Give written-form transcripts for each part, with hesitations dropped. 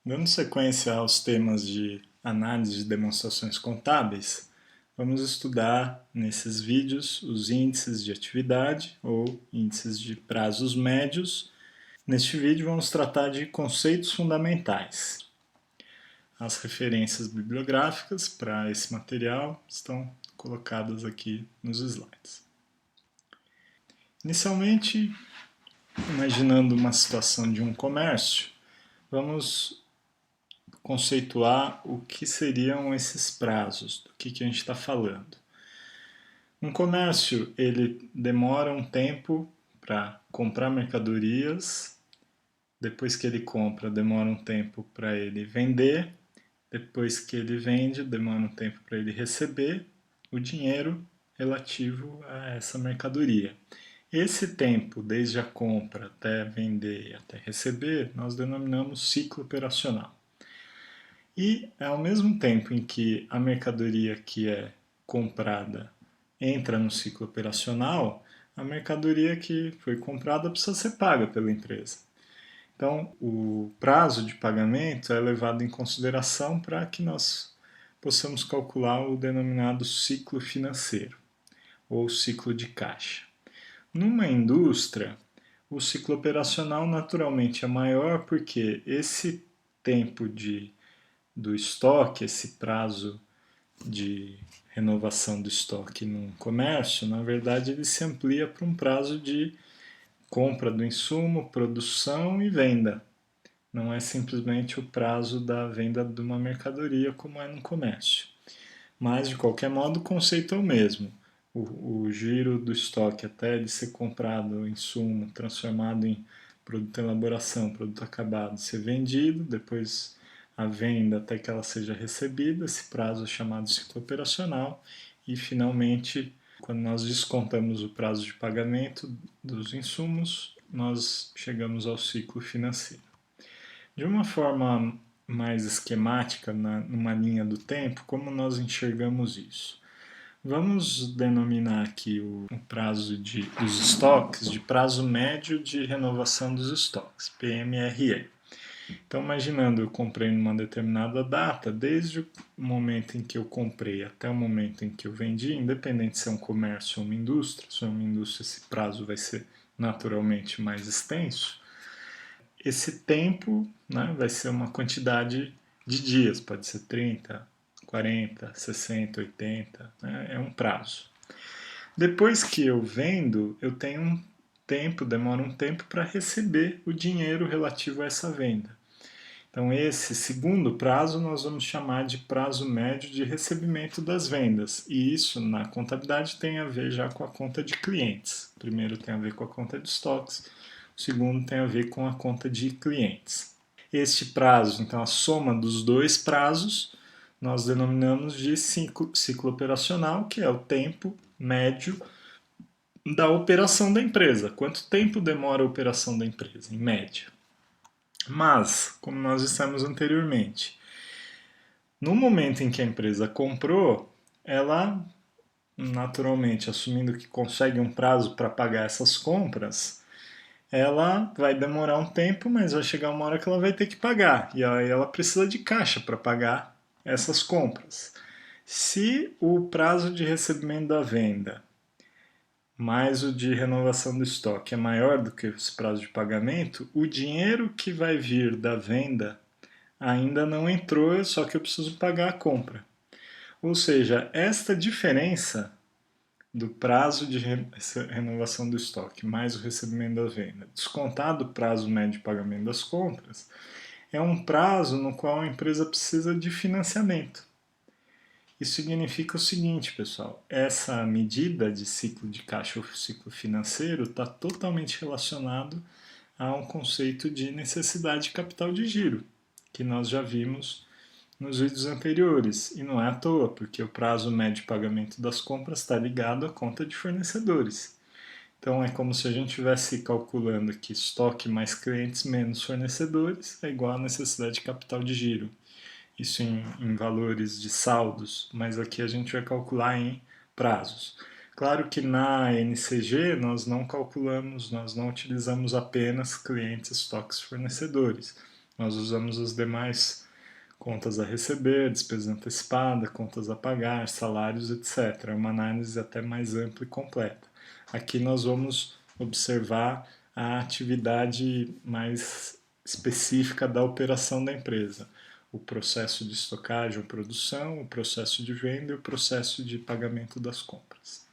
Dando sequência aos temas de análise de demonstrações contábeis, vamos estudar nesses vídeos os índices de atividade ou índices de prazos médios. Neste vídeo vamos tratar de conceitos fundamentais. As referências bibliográficas para esse material estão colocadas aqui nos slides. Inicialmente, imaginando uma situação de um comércio, vamos conceituar o que seriam esses prazos, do que a gente está falando. Um comércio, ele demora um tempo para comprar mercadorias, depois que ele compra, demora um tempo para ele vender, depois que ele vende, demora um tempo para ele receber o dinheiro relativo a essa mercadoria. Esse tempo, desde a compra até vender e até receber, nós denominamos ciclo operacional. E, ao mesmo tempo em que a mercadoria que é comprada entra no ciclo operacional, a mercadoria que foi comprada precisa ser paga pela empresa. Então, o prazo de pagamento é levado em consideração para que nós possamos calcular o denominado ciclo financeiro, ou ciclo de caixa. Numa indústria, o ciclo operacional naturalmente é maior porque esse tempo do estoque, esse prazo de renovação do estoque num comércio, na verdade ele se amplia para um prazo de compra do insumo, produção e venda. Não é simplesmente o prazo da venda de uma mercadoria como é no comércio. Mas, de qualquer modo, o conceito é o mesmo. O giro do estoque até ele ser comprado o insumo, transformado em produto em elaboração, produto acabado, ser vendido, depois a venda até que ela seja recebida, esse prazo é chamado ciclo operacional, e finalmente, quando nós descontamos o prazo de pagamento dos insumos, nós chegamos ao ciclo financeiro. De uma forma mais esquemática, numa linha do tempo, como nós enxergamos isso? Vamos denominar aqui o prazo dos estoques de prazo médio de renovação dos estoques, PMRE. Então, imaginando, eu comprei numa determinada data, desde o momento em que eu comprei até o momento em que eu vendi, independente se é um comércio ou uma indústria, se é uma indústria esse prazo vai ser naturalmente mais extenso, esse tempo, né, vai ser uma quantidade de dias, pode ser 30, 40, 60, 80, né, é um prazo. Depois que eu vendo, eu tenho um tempo, demora um tempo para receber o dinheiro relativo a essa venda. Então, esse segundo prazo nós vamos chamar de prazo médio de recebimento das vendas. E isso, na contabilidade, tem a ver já com a conta de clientes. O primeiro tem a ver com a conta de estoques, o segundo tem a ver com a conta de clientes. Este prazo, então, a soma dos dois prazos, nós denominamos de ciclo operacional, que é o tempo médio da operação da empresa. Quanto tempo demora a operação da empresa, em média? Mas, como nós dissemos anteriormente, no momento em que a empresa comprou, ela, naturalmente, assumindo que consegue um prazo para pagar essas compras, ela vai demorar um tempo, mas vai chegar uma hora que ela vai ter que pagar. E aí ela precisa de caixa para pagar essas compras. Se o prazo de recebimento da venda mais o de renovação do estoque é maior do que esse prazo de pagamento, o dinheiro que vai vir da venda ainda não entrou, só que eu preciso pagar a compra. Ou seja, esta diferença do prazo de renovação do estoque mais o recebimento da venda, descontado o prazo médio de pagamento das compras, é um prazo no qual a empresa precisa de financiamento. Isso significa o seguinte, pessoal, essa medida de ciclo de caixa ou ciclo financeiro está totalmente relacionado a um conceito de necessidade de capital de giro, que nós já vimos nos vídeos anteriores, e não é à toa, porque o prazo médio de pagamento das compras está ligado à conta de fornecedores. Então é como se a gente estivesse calculando que estoque mais clientes menos fornecedores é igual à necessidade de capital de giro. Isso em valores de saldos, mas aqui a gente vai calcular em prazos. Claro que na NCG nós não calculamos, nós não utilizamos apenas clientes, estoques, fornecedores. Nós usamos as demais contas a receber, despesa antecipada, contas a pagar, salários, etc. É uma análise até mais ampla e completa. Aqui nós vamos observar a atividade mais específica da operação da empresa. O processo de estocagem ou produção, o processo de venda e o processo de pagamento das compras.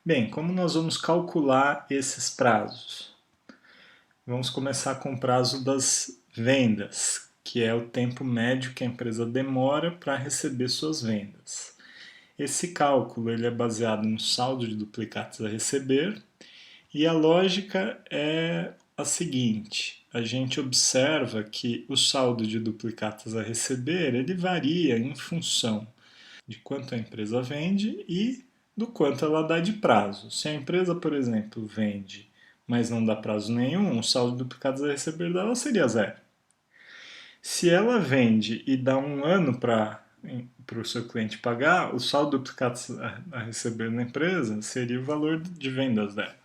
Bem, como nós vamos calcular esses prazos? Vamos começar com o prazo das vendas, que é o tempo médio que a empresa demora para receber suas vendas. Esse cálculo ele é baseado no saldo de duplicados a receber e a lógica é a seguinte: a gente observa que o saldo de duplicados a receber ele varia em função de quanto a empresa vende e do quanto ela dá de prazo. Se a empresa, por exemplo, vende, mas não dá prazo nenhum, o saldo de duplicados a receber dela seria zero. Se ela vende e dá um ano para o seu cliente pagar, o saldo de duplicados a receber na empresa seria o valor de vendas dela.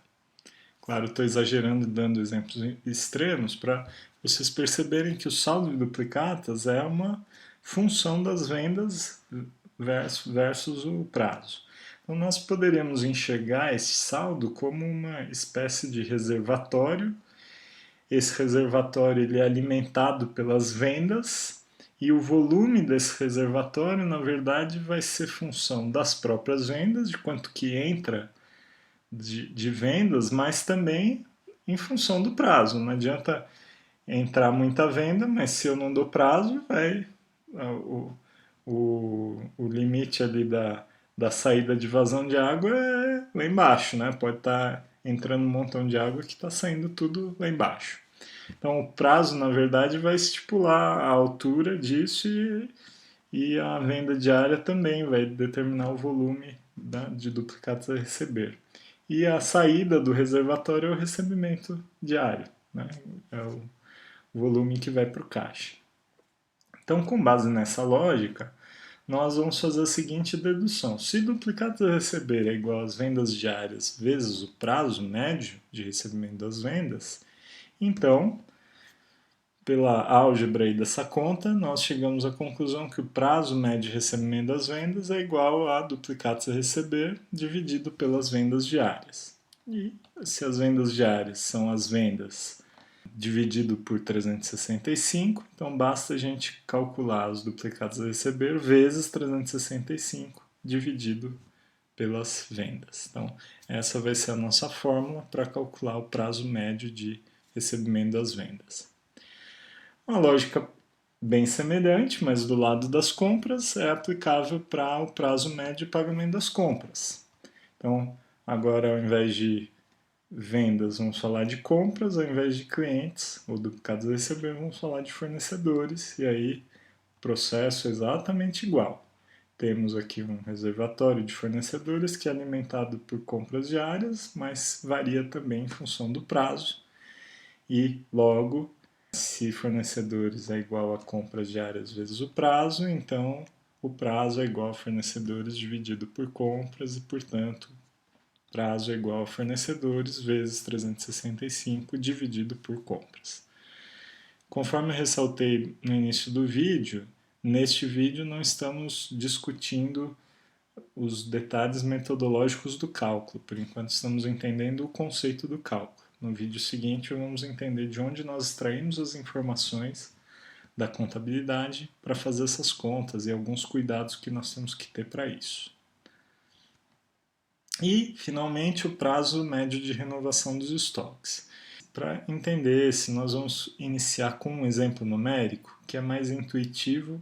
Claro, estou exagerando e dando exemplos extremos para vocês perceberem que o saldo de duplicatas é uma função das vendas versus o prazo. Então, nós poderíamos enxergar esse saldo como uma espécie de reservatório. Esse reservatório ele é alimentado pelas vendas e o volume desse reservatório, na verdade, vai ser função das próprias vendas, de quanto que entra de vendas, mas também em função do prazo. Não adianta entrar muita venda, mas se eu não dou prazo, vai o limite ali da saída de vazão de água é lá embaixo, né? Pode estar entrando um montão de água que está saindo tudo lá embaixo. Então o prazo, na verdade, vai estipular a altura disso e a venda diária também vai determinar o volume de duplicados a receber. E a saída do reservatório é o recebimento diário, né? É o volume que vai para o caixa. Então, com base nessa lógica, nós vamos fazer a seguinte dedução. Se duplicados a receber é igual às vendas diárias vezes o prazo médio de recebimento das vendas, então, pela álgebra aí dessa conta, nós chegamos à conclusão que o prazo médio de recebimento das vendas é igual a duplicados a receber dividido pelas vendas diárias. E se as vendas diárias são as vendas dividido por 365, então basta a gente calcular os duplicados a receber vezes 365 dividido pelas vendas. Então, essa vai ser a nossa fórmula para calcular o prazo médio de recebimento das vendas. Uma lógica bem semelhante, mas do lado das compras, é aplicável para o prazo médio de pagamento das compras. Então, agora ao invés de vendas, vamos falar de compras, ao invés de clientes ou duplicados a receber, vamos falar de fornecedores, e aí o processo é exatamente igual. Temos aqui um reservatório de fornecedores que é alimentado por compras diárias, mas varia também em função do prazo, e logo, se fornecedores é igual a compras diárias vezes o prazo, então o prazo é igual a fornecedores dividido por compras e, portanto, prazo é igual a fornecedores vezes 365 dividido por compras. Conforme eu ressaltei no início do vídeo, neste vídeo não estamos discutindo os detalhes metodológicos do cálculo, por enquanto estamos entendendo o conceito do cálculo. No vídeo seguinte vamos entender de onde nós extraímos as informações da contabilidade para fazer essas contas e alguns cuidados que nós temos que ter para isso. E, finalmente, o prazo médio de renovação dos estoques. Para entender esse, nós vamos iniciar com um exemplo numérico que é mais intuitivo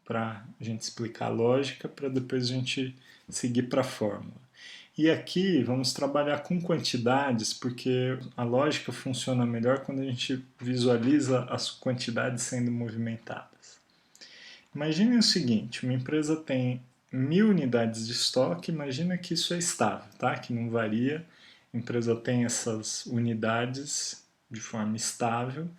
para a gente explicar a lógica, para depois a gente seguir para a fórmula. E aqui vamos trabalhar com quantidades, porque a lógica funciona melhor quando a gente visualiza as quantidades sendo movimentadas. Imagine o seguinte, uma empresa tem 1000 unidades de estoque, imagina que isso é estável, tá? Que não varia, a empresa tem essas unidades de forma estável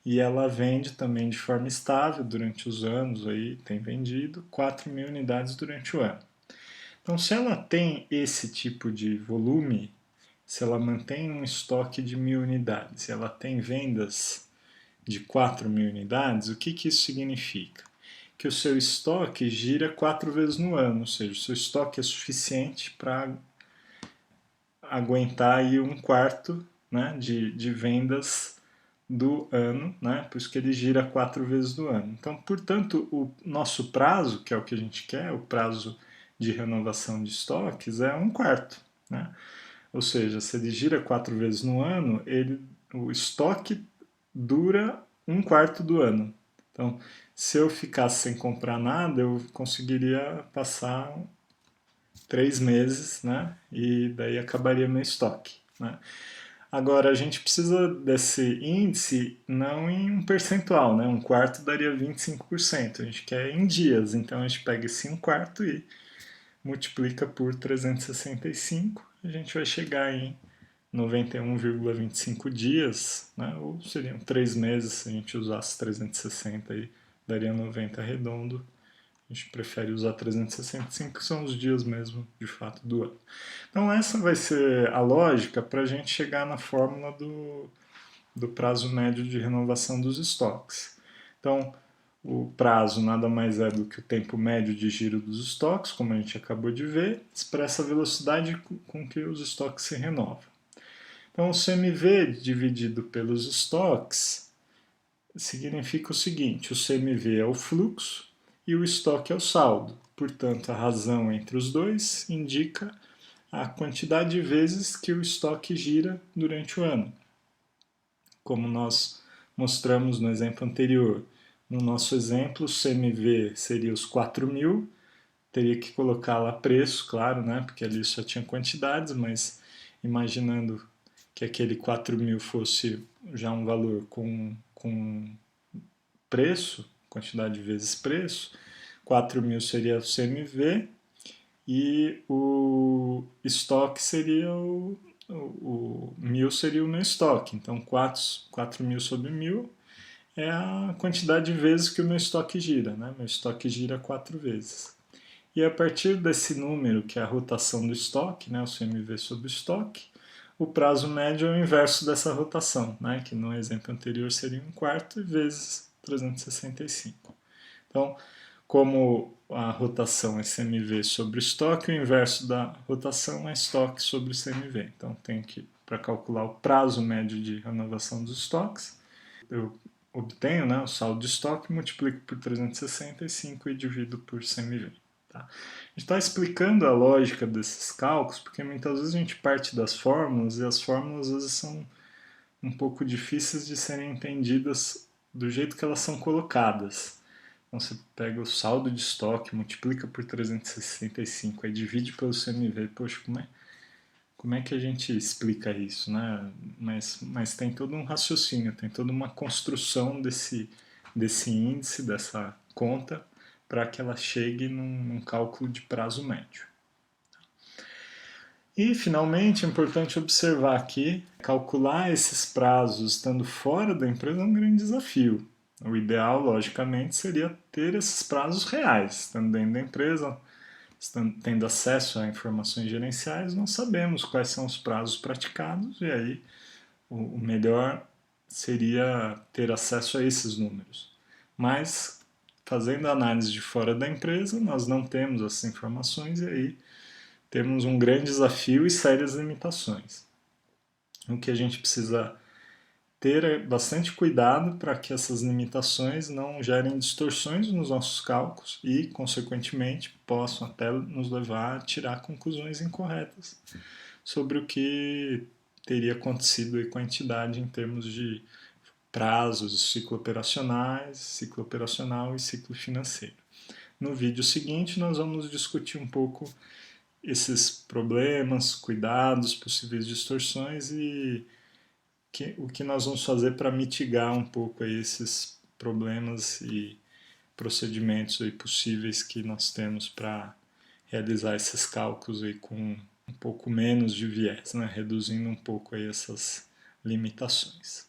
e ela vende também de forma estável durante os anos, aí tem vendido 4.000 unidades durante o ano. Então, se ela tem esse tipo de volume, se ela mantém um estoque de 1000 unidades, se ela tem vendas de 4.000 unidades, o que isso significa? Que o seu estoque gira 4 vezes no ano, ou seja, o seu estoque é suficiente para aguentar aí 1/4, né, de vendas do ano, né? Por isso que ele gira 4 vezes no ano. Então, portanto, o nosso prazo, que é o que a gente quer, o prazo de renovação de estoques, é 1/4, né? Ou seja, se ele gira 4 vezes no ano, o estoque dura 1/4 do ano. Então, se eu ficasse sem comprar nada, eu conseguiria passar 3 meses, né? E daí acabaria meu estoque, né? Agora, a gente precisa desse índice não em um percentual, né? 1/4 daria 25%. A gente quer em dias, então a gente pega esse 1/4 e multiplica por 365, a gente vai chegar em 91,25 dias, né? Ou seriam 3 meses se a gente usasse 360 e daria 90 redondo. A gente prefere usar 365, que são os dias mesmo, de fato, do ano. Então essa vai ser a lógica para a gente chegar na fórmula do prazo médio de renovação dos estoques. Então, o prazo nada mais é do que o tempo médio de giro dos estoques, como a gente acabou de ver, expressa a velocidade com que os estoques se renovam. Então, o CMV dividido pelos estoques significa o seguinte: o CMV é o fluxo e o estoque é o saldo. Portanto, a razão entre os dois indica a quantidade de vezes que o estoque gira durante o ano. Como nós mostramos no exemplo anterior. No nosso exemplo, o CMV seria os 4.000, teria que colocar lá preço, claro, né? Porque ali só tinha quantidades, mas imaginando que aquele 4.000 fosse já um valor com preço, quantidade de vezes preço, 4.000 seria o CMV e o estoque seria o 1.000 seria o meu estoque. Então, 4.000 sobre 1.000 é a quantidade de vezes que o meu estoque gira, né? Meu estoque gira 4 vezes. E a partir desse número, que é a rotação do estoque, né, o CMV sobre o estoque, o prazo médio é o inverso dessa rotação, né, que no exemplo anterior seria 1/4 vezes 365. Então, como a rotação é CMV sobre o estoque, o inverso da rotação é estoque sobre CMV. Então, tenho que, para calcular o prazo médio de renovação dos estoques, eu obtenho, né, o saldo de estoque, multiplico por 365 e divido por CMV. Tá? A gente está explicando a lógica desses cálculos, porque muitas vezes a gente parte das fórmulas e as fórmulas às vezes são um pouco difíceis de serem entendidas do jeito que elas são colocadas. Então você pega o saldo de estoque, multiplica por 365, aí divide pelo CMV. Poxa, como é que a gente explica isso, né? Mas tem todo um raciocínio, tem toda uma construção desse índice, dessa conta, para que ela chegue num cálculo de prazo médio. E, finalmente, é importante observar aqui, calcular esses prazos estando fora da empresa é um grande desafio. O ideal, logicamente, seria ter esses prazos reais, estando dentro da empresa, tendo acesso a informações gerenciais, nós sabemos quais são os prazos praticados e aí o melhor seria ter acesso a esses números. Mas, fazendo a análise de fora da empresa, nós não temos essas informações e aí temos um grande desafio e sérias limitações. O que a gente precisa ter é bastante cuidado para que essas limitações não gerem distorções nos nossos cálculos e, consequentemente, possam até nos levar a tirar conclusões incorretas sobre o que teria acontecido com a entidade em termos de prazos, ciclo operacional e ciclo financeiro. No vídeo seguinte, nós vamos discutir um pouco esses problemas, cuidados, possíveis distorções e o que nós vamos fazer para mitigar um pouco aí esses problemas e procedimentos aí possíveis que nós temos para realizar esses cálculos aí com um pouco menos de viés, né? Reduzindo um pouco aí essas limitações.